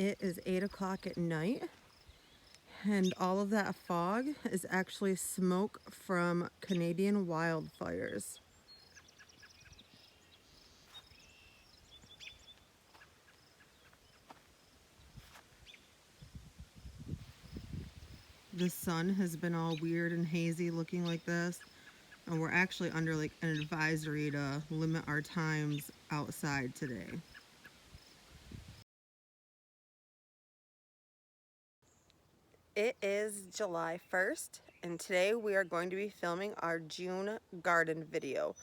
It is 8 o'clock at night, and all of that fog is actually smoke from Canadian wildfires. The sun has been all weird and hazy looking like this, and we're actually under like an advisory to limit our times outside today. It is July 1st, and today we are going to be filming our June garden video.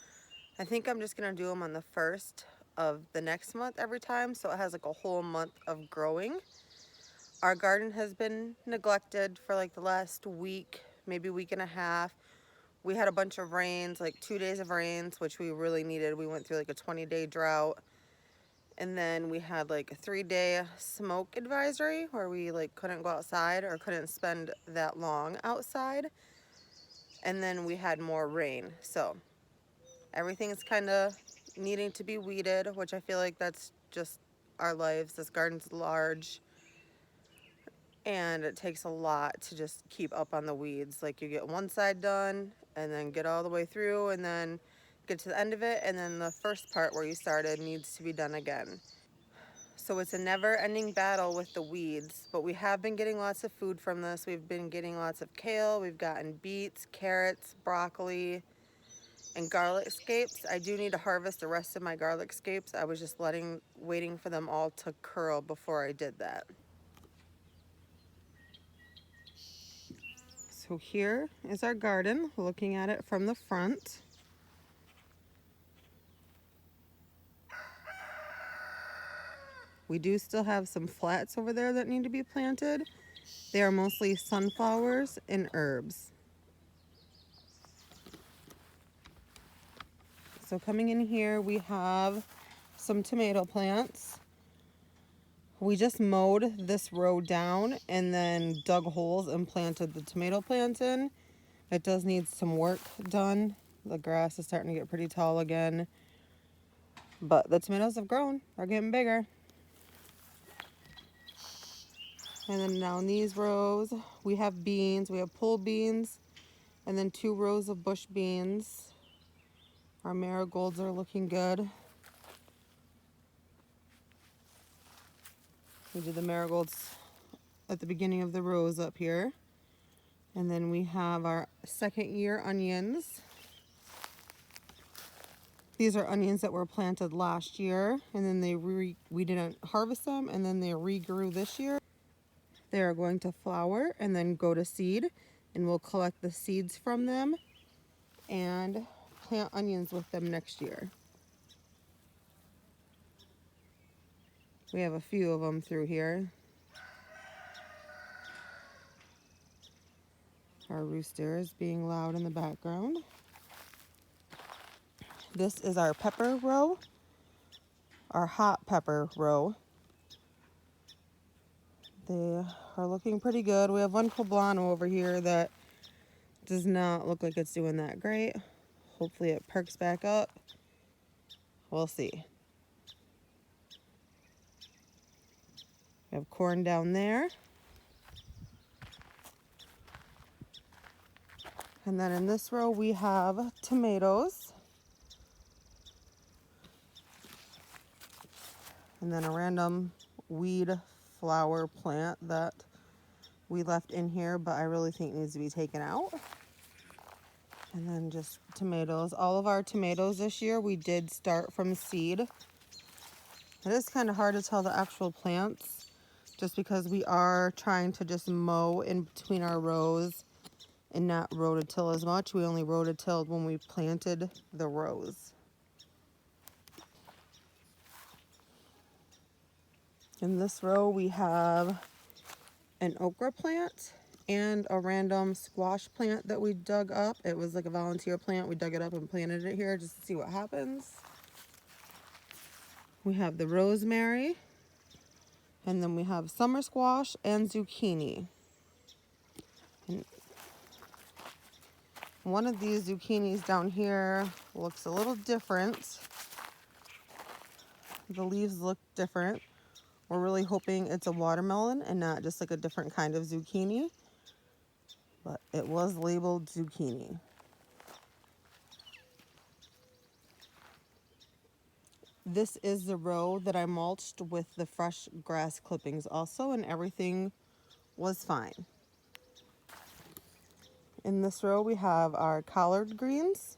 I think I'm just going to do them on the 1st of the next month every time, so it has like a whole month of growing. Our garden has been neglected for like the last week, maybe week and a half. We had a bunch of rains, like 2 days of rains, which we really needed. We went through like a 20-day drought. And then we had like a 3-day smoke advisory where we like couldn't go outside or couldn't spend that long outside. And then we had more rain. So everything is kind of needing to be weeded, which I feel like that's just our lives. This garden's large and it takes a lot to just keep up on the weeds. Like you get one side done and then get all the way through and then get to the end of it, and then the first part where you started needs to be done again. So it's a never-ending battle with the weeds, but we have been getting lots of food from this. We've been getting lots of kale, we've gotten beets, carrots, broccoli, and garlic scapes. I do need to harvest the rest of my garlic scapes. I was just waiting for them all to curl before I did that. So here is our garden, looking at it from the front. We do still have some flats over there that need to be planted. They are mostly sunflowers and herbs. So coming in here, we have some tomato plants. We just mowed this row down and then dug holes and planted the tomato plants in. It does need some work done. The grass is starting to get pretty tall again. But the tomatoes have grown. They're getting bigger. And then down these rows, we have beans. We have pole beans and then 2 rows of bush beans. Our marigolds are looking good. We did the marigolds at the beginning of the rows up here. And then we have our 2nd year onions. These are onions that were planted last year, and then we didn't harvest them, and then they regrew this year. They are going to flower and then go to seed, and we'll collect the seeds from them and plant onions with them next year. We have a few of them through here. Our rooster is being loud in the background. This is our pepper row, our hot pepper row. They are looking pretty good. We have one poblano over here that does not look like it's doing that great. Hopefully it perks back up. We'll see. We have corn down there. And then in this row we have tomatoes. And then a random weed flower plant that we left in here, but I really think needs to be taken out. And then just tomatoes. All of our tomatoes this year, we did start from seed. It is kind of hard to tell the actual plants just because we are trying to just mow in between our rows and not rototill as much. We only rototilled when we planted the rows. In this row we have an okra plant and a random squash plant that we dug up. It was like a volunteer plant. We dug it up and planted it here just to see what happens. We have the rosemary, and then we have summer squash and zucchini. And one of these zucchinis down here looks a little different. The leaves look different. We're really hoping it's a watermelon and not just like a different kind of zucchini, but it was labeled zucchini. This is the row that I mulched with the fresh grass clippings also, and everything was fine. In this row we have our collard greens.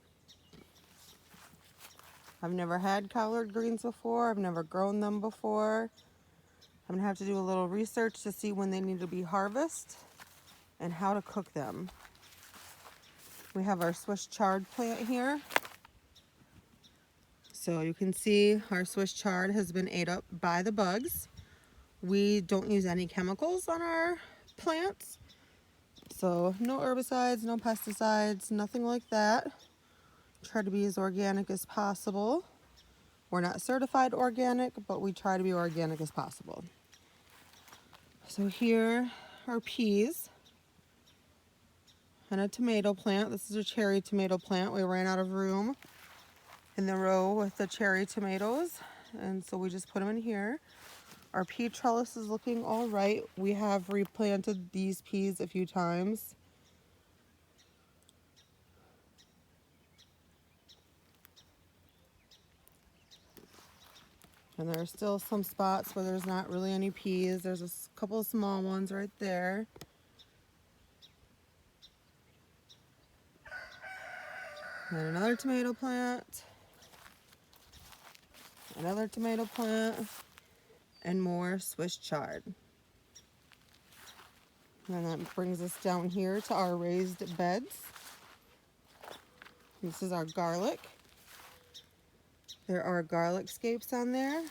I've never had collard greens before. I've never grown them before. I'm gonna have to do a little research to see when they need to be harvested and how to cook them. We have our Swiss chard plant here. So you can see our Swiss chard has been ate up by the bugs. We don't use any chemicals on our plants. So no herbicides, no pesticides, nothing like that. Try to be as organic as possible. We're not certified organic, but we try to be organic as possible. So here are peas and a tomato plant. This is a cherry tomato plant. We ran out of room in the row with the cherry tomatoes, and so we just put them in here. Our pea trellis is looking all right. We have replanted these peas a few times. And there are still some spots where there's not really any peas. There's a couple of small ones right there. And another tomato plant. Another tomato plant. And more Swiss chard. And that brings us down here to our raised beds. This is our garlic. There are garlic scapes on there.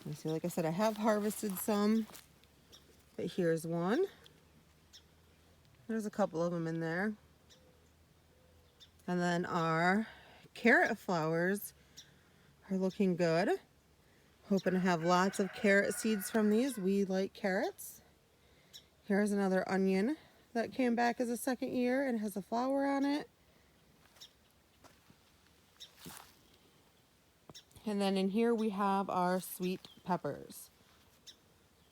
You see, like I said, I have harvested some, but here's one. There's a couple of them in there. And then our carrot flowers are looking good. Hoping to have lots of carrot seeds from these. We like carrots. Here's another onion that came back as a second year and has a flower on it. And then in here we have our sweet peppers.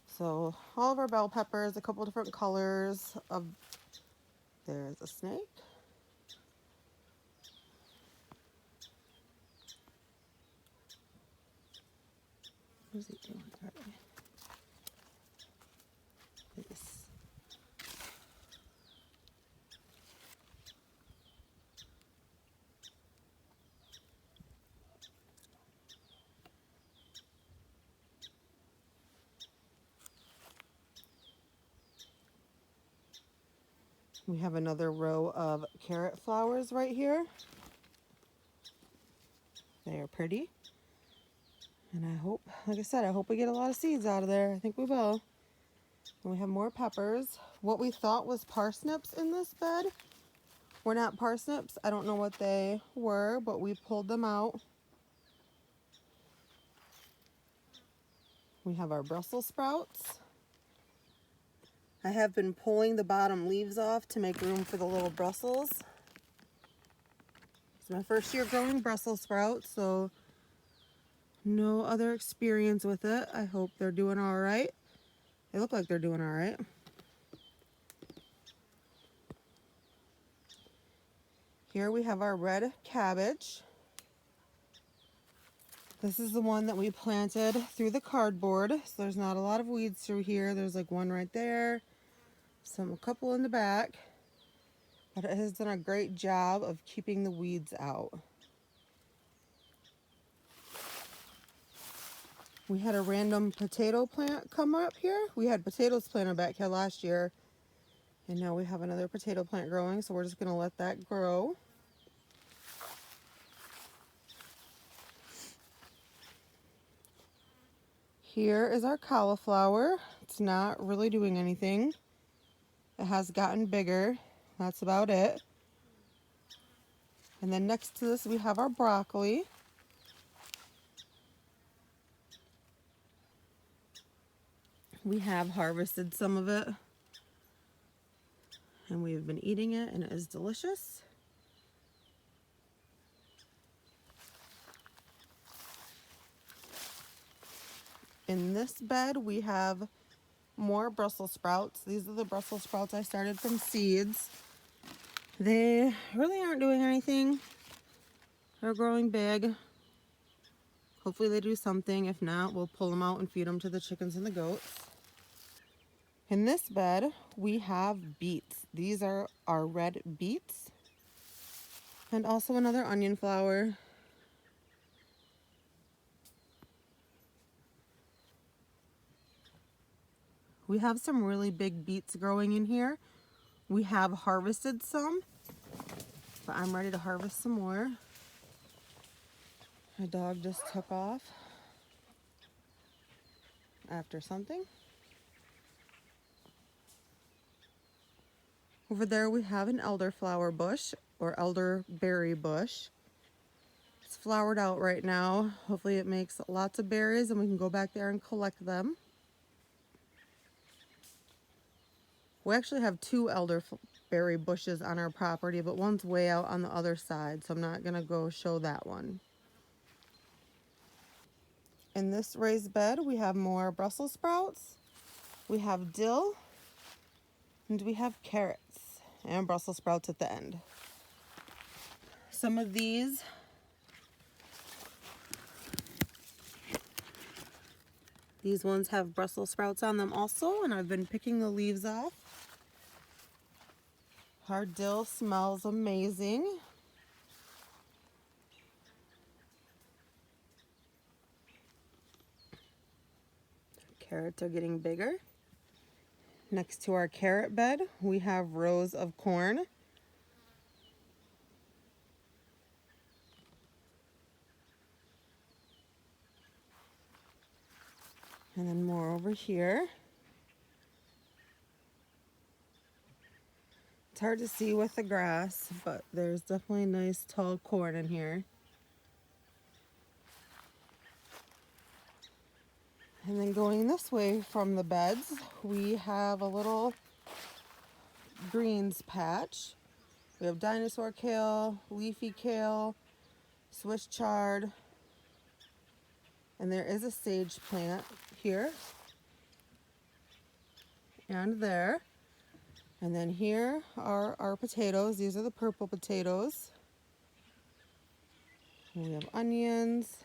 So all of our bell peppers, a couple different colors of, there's a snake. What is he doing? This. We have another row of carrot flowers right here. They are pretty. And I hope, like I said, I hope we get a lot of seeds out of there. I think we will. And we have more peppers. What we thought was parsnips in this bed were not parsnips. I don't know what they were, but we pulled them out. We have our Brussels sprouts. I have been pulling the bottom leaves off to make room for the little Brussels. It's my first year growing Brussels sprouts, so no other experience with it. I hope they're doing all right. They look like they're doing all right. Here we have our red cabbage. This is the one that we planted through the cardboard, so there's not a lot of weeds through here. There's like one right there, a couple in the back, but it has done a great job of keeping the weeds out. We had a random potato plant come up here. We had potatoes planted back here last year, and now we have another potato plant growing, so we're just gonna let that grow. Here is our cauliflower. It's not really doing anything. It has gotten bigger. That's about it. And then next to this we have our broccoli. We have harvested some of it, and we've been eating it, and it is delicious. In this bed, we have more Brussels sprouts. These are the Brussels sprouts I started from seeds. They really aren't doing anything. They're growing big. Hopefully they do something. If not, we'll pull them out and feed them to the chickens and the goats. In this bed, we have beets. These are our red beets. And also another onion flower. We have some really big beets growing in here. We have harvested some, but I'm ready to harvest some more. My dog just took off after something. Over there we have an elderflower bush or elderberry bush. It's flowered out right now. Hopefully it makes lots of berries and we can go back there and collect them. We actually have two elderberry bushes on our property, but one's way out on the other side, so I'm not gonna go show that one. In this raised bed, we have more Brussels sprouts, we have dill, and we have carrots and Brussels sprouts at the end. Some of these ones have Brussels sprouts on them also, and I've been picking the leaves off. Our dill smells amazing. Carrots are getting bigger. Next to our carrot bed, we have rows of corn. And then more over here. It's hard to see with the grass, but there's definitely nice tall corn in here. And then going this way from the beds, we have a little greens patch. We have dinosaur kale, leafy kale, Swiss chard, and there is a sage plant here and there. And then here are our potatoes. These are the purple potatoes. And we have onions,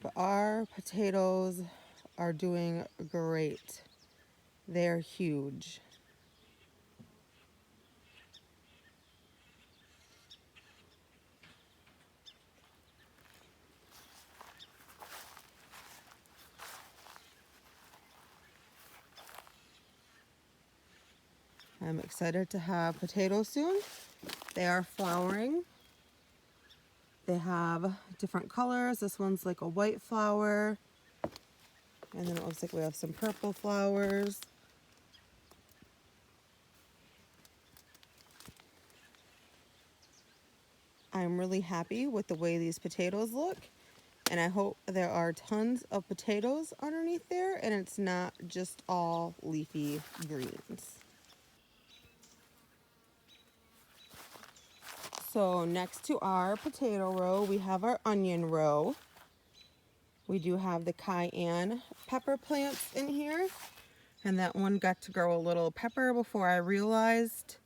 but our potatoes are doing great. They're huge. I'm excited to have potatoes soon. They are flowering. They have different colors. This one's like a white flower. And then it looks like we have some purple flowers. I'm really happy with the way these potatoes look. And I hope there are tons of potatoes underneath there and it's not just all leafy greens. So next to our potato row, we have our onion row. We do have the cayenne pepper plants in here. And that one got to grow a little pepper before I realized.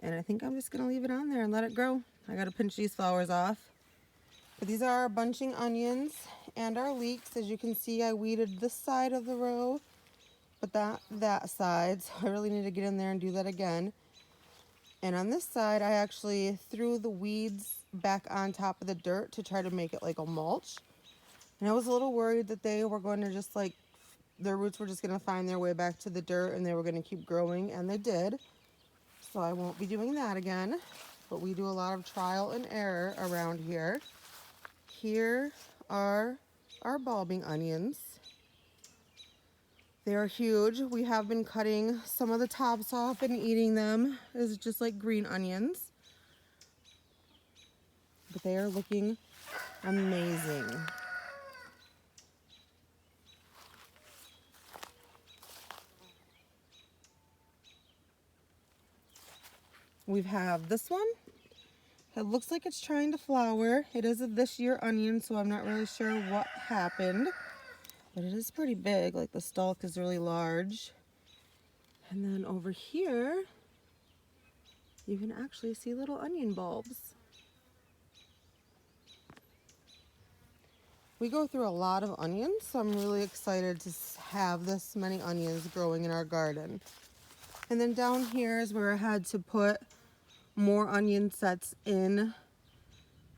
And I think I'm just gonna leave it on there and let it grow. I gotta pinch these flowers off. But these are our bunching onions and our leeks. As you can see, I weeded this side of the row, but that side. So I really need to get in there and do that again. And on this side, I actually threw the weeds back on top of the dirt to try to make it like a mulch. And I was a little worried that they were going to just like, their roots were just going to find their way back to the dirt and they were going to keep growing, and they did. So I won't be doing that again. But we do a lot of trial and error around here. Here are our bulbing onions. They are huge. We have been cutting some of the tops off and eating them as just like green onions. But they are looking amazing. We have this one. It looks like it's trying to flower. It is a this year onion, so I'm not really sure what happened. but it is pretty big. Like the stalk is really large. And then over here, you can actually see little onion bulbs. We go through a lot of onions, so I'm really excited to have this many onions growing in our garden. And then down here is where I had to put more onion sets in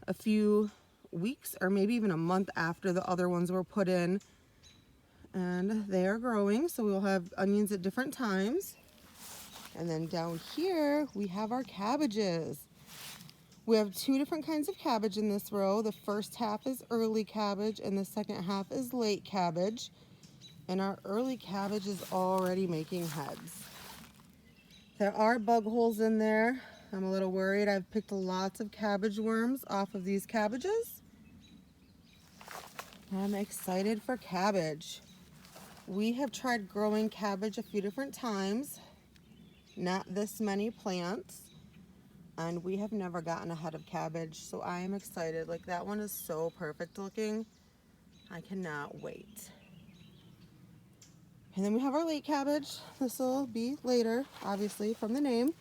a few weeks or maybe even a month after the other ones were put in. And they are growing, so we'll have onions at different times. And then down here, we have our cabbages. We have two different kinds of cabbage in this row. The first half is early cabbage and the second half is late cabbage. And our early cabbage is already making heads. There are bug holes in there. I'm a little worried. I've picked lots of cabbage worms off of these cabbages. I'm excited for cabbage. We have tried growing cabbage a few different times. Not this many plants. And we have never gotten a head of cabbage, so I am excited. Like, that one is so perfect looking. I cannot wait. And then we have our late cabbage. This will be later, obviously, from the name,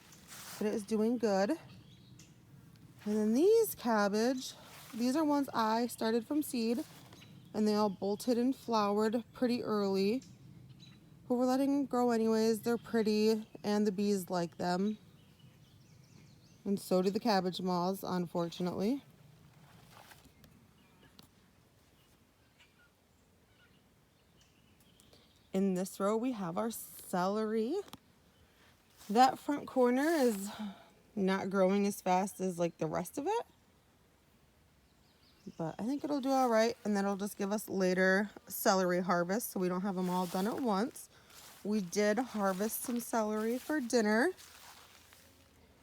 but it is doing good. And then these cabbage, these are ones I started from seed, and they all bolted and flowered pretty early. But we're letting them grow anyways. They're pretty, and the bees like them. And so do the cabbage moths, unfortunately. In this row, we have our celery. That front corner is not growing as fast as like the rest of it, but I think it'll do all right, and that'll just give us later celery harvest, so we don't have them all done at once. We did harvest some celery for dinner.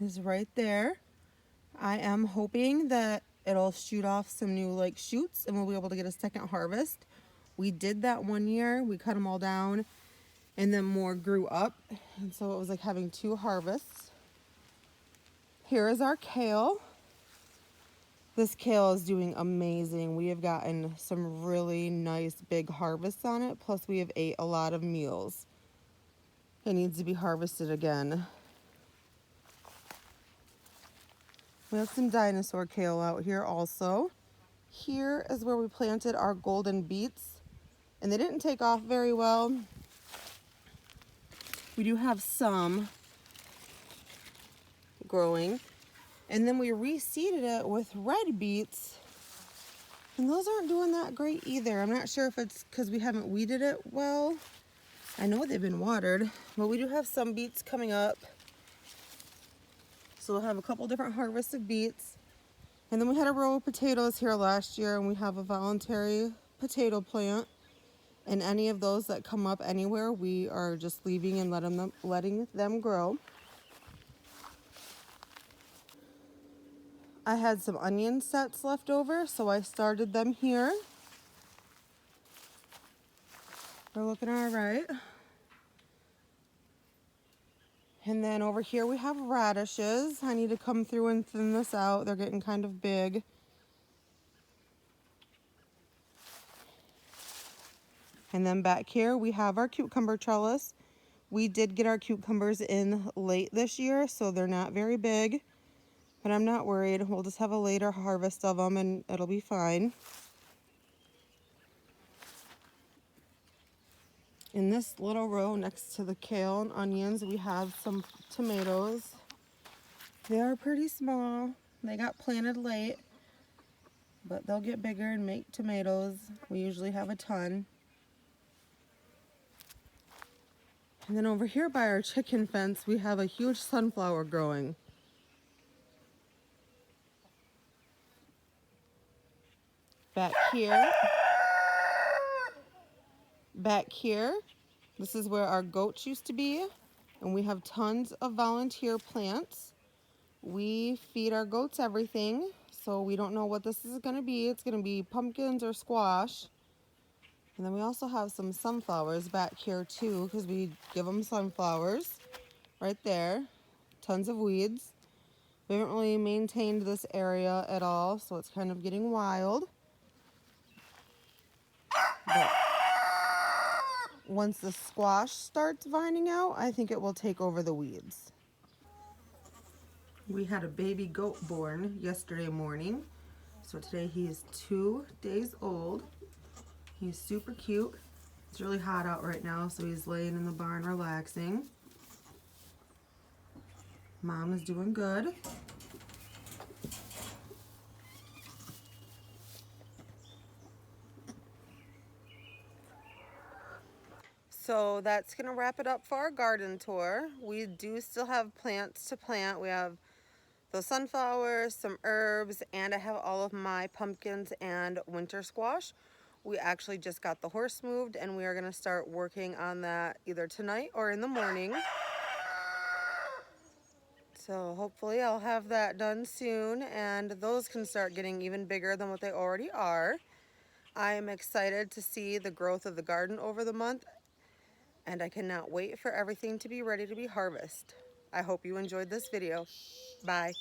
It's right there. I am hoping that it'll shoot off some new like shoots and we'll be able to get a second harvest. We did that one year. We cut them all down and then more grew up, and so it was like having two harvests. Here is our kale. This kale is doing amazing. We have gotten some really nice big harvests on it, plus we have ate a lot of meals. It needs to be harvested again. We have some dinosaur kale out here also. Here is where we planted our golden beets, and they didn't take off very well. We do have some growing. And then we reseeded it with red beets, and those aren't doing that great either. I'm not sure if it's because we haven't weeded it well. I know they've been watered, but we do have some beets coming up. So we'll have a couple different harvests of beets. And then we had a row of potatoes here last year, and we have a voluntary potato plant. And any of those that come up anywhere, we are just leaving and letting them grow. I had some onion sets left over, so I started them here. They're looking all right. And then over here we have radishes. I need to come through and thin this out. They're getting kind of big. And then back here we have our cucumber trellis. We did get our cucumbers in late this year, so they're not very big. But I'm not worried. We'll just have a later harvest of them and it'll be fine. In this little row next to the kale and onions, we have some tomatoes. They are pretty small. They got planted late, but they'll get bigger and make tomatoes. We usually have a ton. And then over here by our chicken fence, we have a huge sunflower growing. Back here, this is where our goats used to be, and we have tons of volunteer plants. We feed our goats everything, so we don't know what this is going to be. It's going to be pumpkins or squash. And then we also have some sunflowers back here too, because we give them sunflowers right there. Tons of weeds. We haven't really maintained this area at all, so it's kind of getting wild. But once the squash starts vining out, I think it will take over the weeds. We had a baby goat born yesterday morning. So today he is 2 days old. He's super cute. It's really hot out right now, so he's laying in the barn relaxing. Mom is doing good. So that's gonna wrap it up for our garden tour. We do still have plants to plant. We have those sunflowers, some herbs, and I have all of my pumpkins and winter squash. We actually just got the horse moved and we are gonna start working on that either tonight or in the morning. So hopefully I'll have that done soon and those can start getting even bigger than what they already are. I am excited to see the growth of the garden over the month and I cannot wait for everything to be ready to be harvested. I hope you enjoyed this video. Bye.